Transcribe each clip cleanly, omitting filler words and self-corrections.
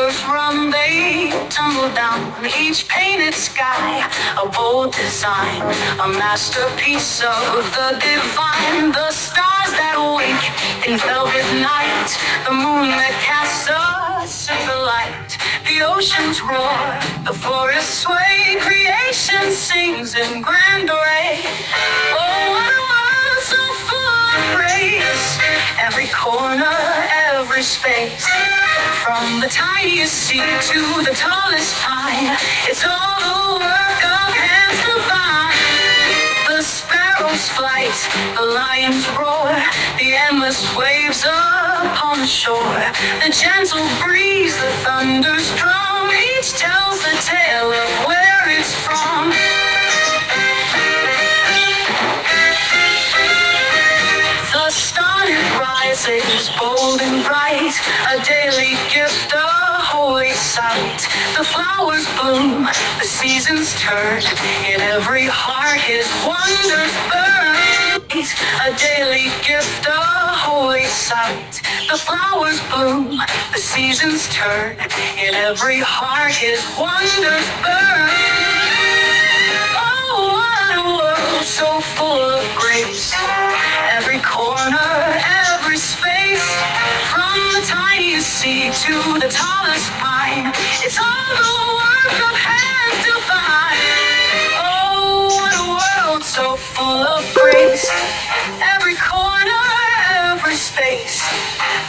rivers run, they tumble down. Each painted sky, a bold design, a masterpiece of the divine. The stars that wink in velvet night, the moon that casts a silver light. The oceans roar, the forests sway, creation sings in grand array. Oh, what a world so full of grace! Every corner, every space, from the tiniest seed to the tallest pine, it's all the work of hands divine. The sparrow's flight, the lion's roar, the endless waves upon the shore, the gentle breeze, the thunder's drum, each tells the tale of where it's from. The sun rises bold and bright, a daily gift, a holy sight. The flowers bloom, the seasons turn, in every heart his wonders burn. A daily gift, a holy sight. The flowers bloom, the seasons turn, in every heart his wonders burn. Oh, what a world so full of grace! Every corner, every space, from the tiniest seed to the tallest pine, it's all the work of hands divine. Oh, what a world so full of grace! Every corner, every space,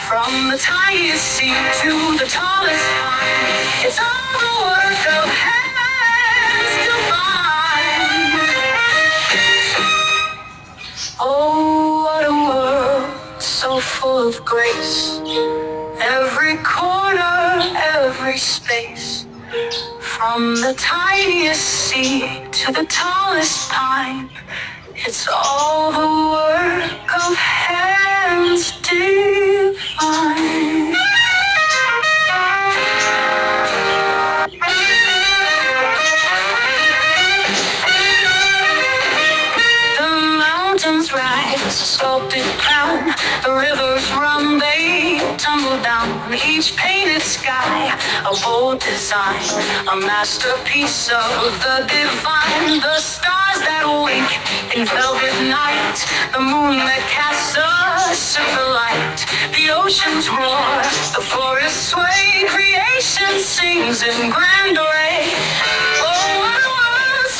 from the tiniest seed to the tallest pine, it's all the work of hands divine. Oh, what a world so full of grace! Every corner, every space, from the tiniest seed to the tallest pine, it's all the work of hands divine. The mountains rise, a sculpted crown, the rivers run, they tumble down. Each painted sky, a bold design, a masterpiece of the divine. The stars that wink in velvet night, the moon that casts a silver light. The oceans roar, the forests sway, creation sings in grand array.